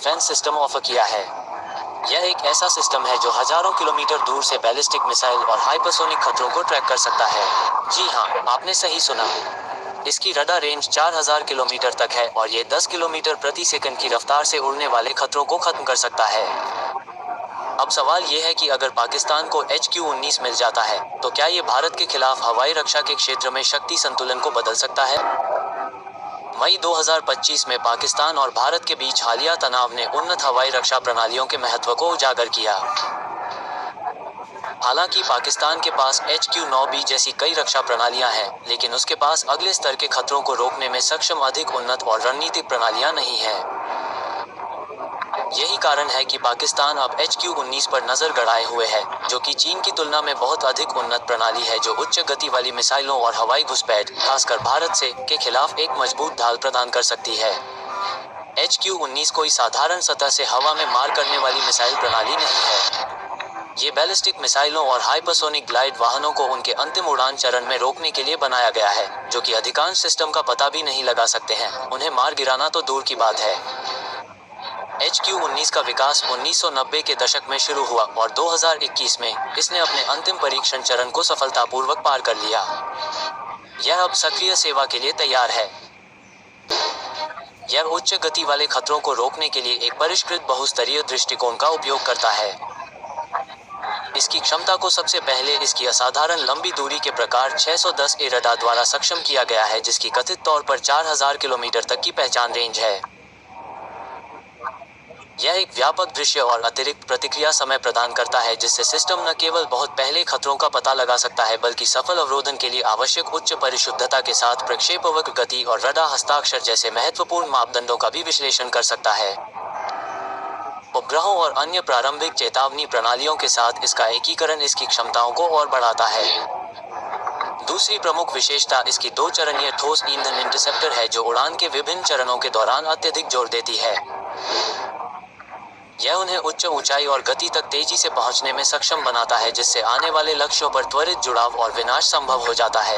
Defence system offer किया है। यह एक ऐसा सिस्टम है जो हजारों किलोमीटर दूर से बैलिस्टिक मिसाइल और हाइपरसोनिक खतरों को ट्रैक कर सकता है। जी हाँ, आपने सही सुना। इसकी रडार रेंज 4000 किलोमीटर तक है और ये 10 किलोमीटर प्रति सेकंड की रफ्तार से उड़ने वाले खतरों को खत्म कर सकता है। अब सवाल ये है कि अगर पाकिस्तान को HQ-19 मिल जाता है, तो क्या ये भारत के खिलाफ हवाई रक्षा के क्षेत्र में शक्ति संतुलन को बदल सकता है? मई 2025 में पाकिस्तान और भारत के बीच हालिया तनाव ने उन्नत हवाई रक्षा प्रणालियों के महत्व को उजागर किया। हालांकि पाकिस्तान के पास HQ-9B जैसी कई रक्षा प्रणालियां हैं, लेकिन उसके पास अगले स्तर के खतरों को रोकने में सक्षम अधिक उन्नत और रणनीतिक प्रणालियां नहीं हैं। यही कारण है कि पाकिस्तान अब HQ-19 पर नजर गड़ाए हुए है, जो कि चीन की तुलना में बहुत अधिक उन्नत प्रणाली है जो उच्च गति वाली मिसाइलों और हवाई घुसपैठ, खासकर भारत से, के खिलाफ एक मजबूत ढाल प्रदान कर सकती है। HQ-19 कोई साधारण सतह से हवा में मार करने वाली मिसाइल प्रणाली नहीं है। ये बैलिस्टिक मिसाइलों और हाइपरसोनिक ग्लाइड वाहनों को उनके अंतिम उड़ान चरण में रोकने के लिए बनाया गया है, जो कि अधिकांश सिस्टम का पता भी नहीं लगा सकते हैं। उन्हें मार गिराना तो दूर की बात है। HQ-19 का विकास 1990 के दशक में शुरू हुआ और 2021 में इसने अपने अंतिम परीक्षण चरण को सफलतापूर्वक पार कर लिया। यह अब सक्रिय सेवा के लिए तैयार है। यह उच्च गति वाले खतरों को रोकने के लिए एक परिष्कृत बहुस्तरीय दृष्टिकोण का उपयोग करता है। इसकी क्षमता को सबसे पहले इसकी असाधारण लंबी दूरी के प्रकार 610A रडार द्वारा सक्षम किया गया है, जिसकी कथित तौर पर 4000 किलोमीटर तक की पहचान रेंज है। यह एक व्यापक दृश्य और अतिरिक्त प्रतिक्रिया समय प्रदान करता है, जिससे सिस्टम न केवल बहुत पहले खतरों का पता लगा सकता है, बल्कि सफल अवरोधन के लिए आवश्यक उच्च परिशुद्धता के साथ प्रक्षेपवक्र गति और रडार हस्ताक्षर जैसे महत्वपूर्ण मापदंडों का भी विश्लेषण कर सकता है। उपग्रहों और अन्य प्रारंभिक चेतावनी प्रणालियों के साथ इसका एकीकरण इसकी क्षमताओं को और बढ़ाता है। दूसरी प्रमुख विशेषता इसकी 2 चरणीय ठोस ईंधन इंटरसेप्टर है, जो उड़ान के विभिन्न चरणों के दौरान अत्यधिक जोर देती है। यह उन्हें उच्च ऊंचाई और गति तक तेजी से पहुंचने में सक्षम बनाता है, जिससे आने वाले लक्ष्यों पर त्वरित जुड़ाव और विनाश संभव हो जाता है।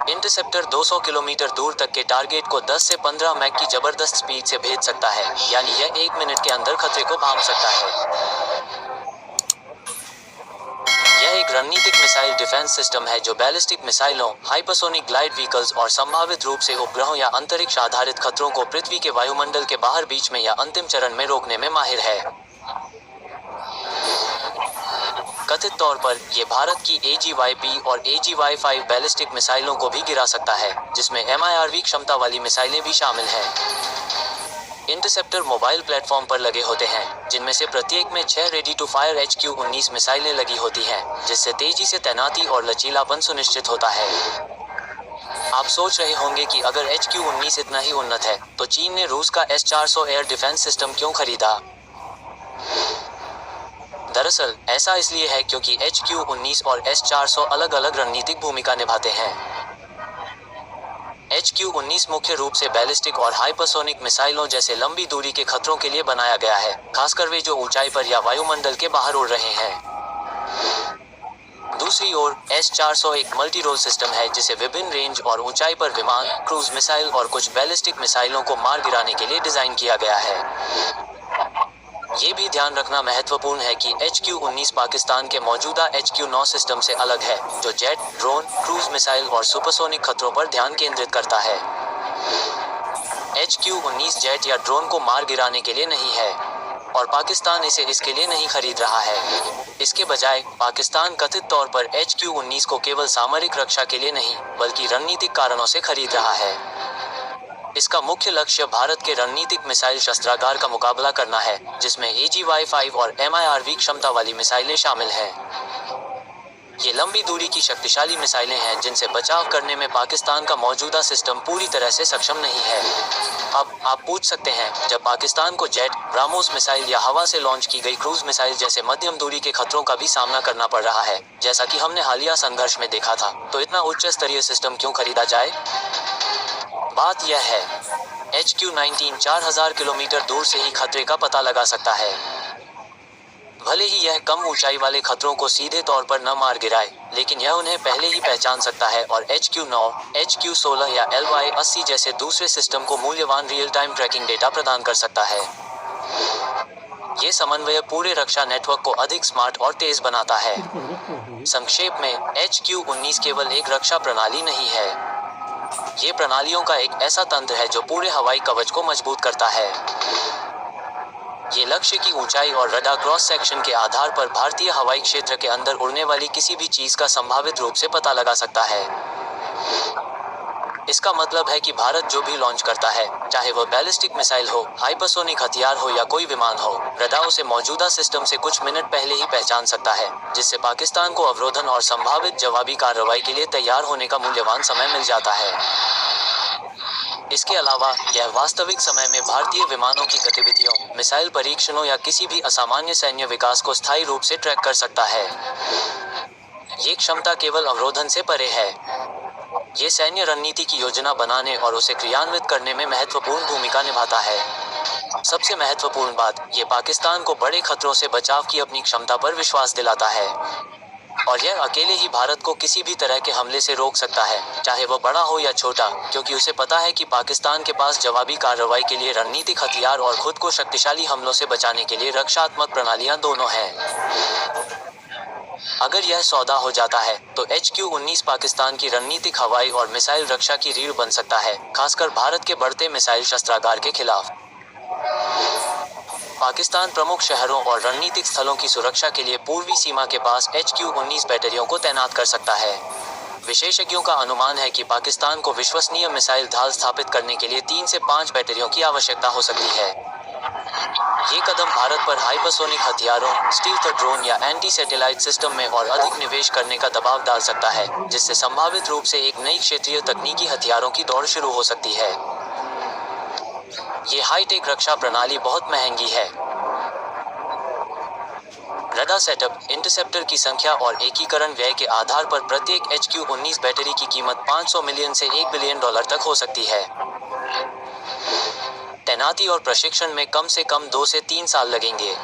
इंटरसेप्टर 200 किलोमीटर दूर तक के टारगेट को 10 से 15 मैक की जबरदस्त स्पीड से भेज सकता है, यानी यह 1 मिनट के अंदर खतरे को भांप सकता है। यह एक रणनीतिक मिसाइल डिफेंस सिस्टम है जो बैलिस्टिक मिसाइलों, हाइपरसोनिक ग्लाइड व्हीकल्स और संभावित रूप से उपग्रहों या अंतरिक्ष आधारित खतरों को पृथ्वी के वायुमंडल के बाहर, बीच में या अंतिम चरण में रोकने में माहिर है। कथित तौर पर यह भारत की AGY-P और AGY-5 बैलिस्टिक मिसाइलों को भी गिरा सकता है, जिसमें MIRV क्षमता वाली मिसाइलें भी शामिल हैं। इंटरसेप्टर मोबाइल प्लेटफॉर्म पर लगे होते हैं, जिनमें से प्रत्येक में 6 रेडी टू फायर HQ-19 मिसाइलें लगी होती हैं, जिससे तेजी से तैनाती और लचीलापन सुनिश्चित होता है। आप सोच रहे होंगे कि अगर HQ-19 इतना ही उन्नत है, तो चीन ने रूस का S-400 एयर डिफेंस सिस्टम क्यों खरीदा? दरअसल ऐसा इसलिए है क्योंकि HQ-19 और S-400 अलग-अलग रणनीतिक भूमिका निभाते हैं। HQ-19 मुख्य रूप से बैलिस्टिक और हाइपरसोनिक मिसाइलों जैसे लंबी दूरी के खतरों के लिए बनाया गया है, खासकर वे जो ऊंचाई पर या वायुमंडल के बाहर उड़ रहे हैं। दूसरी ओर S-400 एक मल्टी रोल सिस्टम है, जिसे विभिन्न रेंज और ऊंचाई पर विमान, क्रूज मिसाइल और कुछ बैलिस्टिक मिसाइलों को मार गिराने के लिए डिजाइन किया गया है। ये भी ध्यान रखना महत्वपूर्ण है कि HQ-19 पाकिस्तान के मौजूदा HQ-9 सिस्टम से अलग है, जो जेट, ड्रोन, क्रूज मिसाइल और सुपरसोनिक खतरों पर ध्यान केंद्रित करता है। HQ-19 जेट या ड्रोन को मार गिराने के लिए नहीं है, और पाकिस्तान इसे इसके लिए नहीं खरीद रहा है। इसके बजाय पाकिस्तान कथित तौर पर HQ-19 को केवल सामरिक रक्षा के लिए नहीं, बल्कि रणनीतिक कारणों से खरीद रहा है। इसका मुख्य लक्ष्य भारत के रणनीतिक मिसाइल शस्त्रागार का मुकाबला करना है, जिसमें AGY-5 और MIRV क्षमता वाली मिसाइलें शामिल हैं। ये लंबी दूरी की शक्तिशाली मिसाइलें हैं जिनसे बचाव करने में पाकिस्तान का मौजूदा सिस्टम पूरी तरह से सक्षम नहीं है। अब आप पूछ सकते हैं, जब पाकिस्तान को जेट, ब्राह्मोस मिसाइल या हवा से लॉन्च की गई क्रूज मिसाइल जैसे मध्यम दूरी के खतरों का भी सामना करना पड़ रहा है, जैसा कि हमने हालिया संघर्ष में देखा था, तो इतना उच्च स्तरीय सिस्टम क्यों खरीदा जाए? बात यह है, HQ-19 4000 किलोमीटर दूर से ही खतरे का पता लगा सकता है। भले ही यह कम ऊंचाई वाले खतरों को सीधे तौर पर न मार गिराए, लेकिन यह उन्हें पहले ही पहचान सकता है और HQ-9, HQ-16 या LY-80 जैसे दूसरे सिस्टम को मूल्यवान रियल टाइम ट्रैकिंग डेटा प्रदान कर सकता है। ये समन्वय पूरे रक्षा नेटवर्क को अधिक स्मार्ट और तेज बनाता है। संक्षेप में, HQ-19 केवल एक रक्षा प्रणाली नहीं है। ये प्रणालियों का एक ऐसा तंत्र है जो पूरे हवाई कवच को मजबूत करता है। ये लक्ष्य की ऊंचाई और रडार क्रॉस सेक्शन के आधार पर भारतीय हवाई क्षेत्र के अंदर उड़ने वाली किसी भी चीज का संभावित रूप से पता लगा सकता है। इसका मतलब है कि भारत जो भी लॉन्च करता है, चाहे वह बैलिस्टिक मिसाइल हो, हाइपरसोनिक हथियार हो या कोई विमान हो, रडार उसे मौजूदा सिस्टम से कुछ मिनट पहले ही पहचान सकता है, जिससे पाकिस्तान को अवरोधन और संभावित जवाबी कार्रवाई के लिए तैयार होने का मूल्यवान समय मिल जाता है। इसके अलावा यह वास्तविक समय में भारतीय विमानों की गतिविधियों, मिसाइल परीक्षणों या किसी भी असामान्य सैन्य विकास को स्थायी रूप से ट्रैक कर सकता है। ये क्षमता केवल अवरोधन से परे है। ये सैन्य रणनीति की योजना बनाने और उसे क्रियान्वित करने में महत्वपूर्ण भूमिका निभाता है। सबसे महत्वपूर्ण बात, ये पाकिस्तान को बड़े खतरों से बचाव की अपनी क्षमता पर विश्वास दिलाता है, और यह अकेले ही भारत को किसी भी तरह के हमले से रोक सकता है, चाहे वह बड़ा हो या छोटा, क्योंकि उसे पता है कि पाकिस्तान के पास जवाबी कार्रवाई के लिए रणनीतिक हथियार और खुद को शक्तिशाली हमलों से बचाने के लिए रक्षात्मक प्रणालियां दोनों हैं। अगर यह सौदा हो जाता है, तो HQ-19 पाकिस्तान की रणनीतिक हवाई और मिसाइल रक्षा की रीढ़ बन सकता है, खासकर भारत के बढ़ते मिसाइल शस्त्रागार के खिलाफ। पाकिस्तान प्रमुख शहरों और रणनीतिक स्थलों की सुरक्षा के लिए पूर्वी सीमा के पास HQ-19 बैटरियों को तैनात कर सकता है। विशेषज्ञों का अनुमान है कि पाकिस्तान को विश्वसनीय मिसाइल ढाल स्थापित करने के लिए 3 से 5 बैटरियों की आवश्यकता हो सकती है। ये कदम भारत पर हाइपरसोनिक हथियारों, स्टील्थ ड्रोन या एंटी सैटेलाइट सिस्टम में और अधिक निवेश करने का दबाव डाल सकता है, जिससे संभावित रूप से एक नई क्षेत्रीय तकनीकी हथियारों की दौड़ शुरू हो सकती है। ये हाईटेक रक्षा प्रणाली बहुत महंगी है। रडार सेटअप, इंटरसेप्टर की संख्या और एकीकरण व्यय के आधार पर प्रत्येक HQ-19 बैटरी की कीमत $500 मिलियन से $1 बिलियन तक हो सकती है। तैनाती और प्रशिक्षण में कम से कम 2 से 3 साल लगेंगे।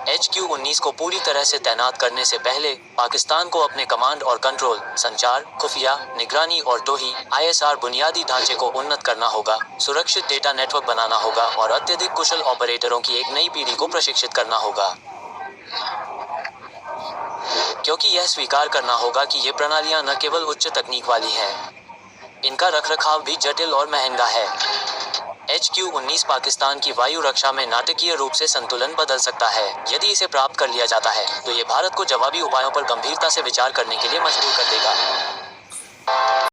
HQ-19 को पूरी तरह से तैनात करने से पहले पाकिस्तान को अपने कमांड और कंट्रोल, संचार, खुफिया, निगरानी और टोही (ISR) बुनियादी ढांचे को उन्नत करना होगा, सुरक्षित डेटा नेटवर्क बनाना होगा और अत्यधिक कुशल ऑपरेटरों की एक नई पीढ़ी को प्रशिक्षित करना होगा। क्योंकि यह स्वीकार करना होगा कि ये प्रणालियां न केवल उच्च तकनीक वाली हैं, इनका रखरखाव भी जटिल और महंगा है। HQ-19 पाकिस्तान की वायु रक्षा में नाटकीय रूप से संतुलन बदल सकता है। यदि इसे प्राप्त कर लिया जाता है, तो ये भारत को जवाबी उपायों पर गंभीरता से विचार करने के लिए मजबूर कर देगा।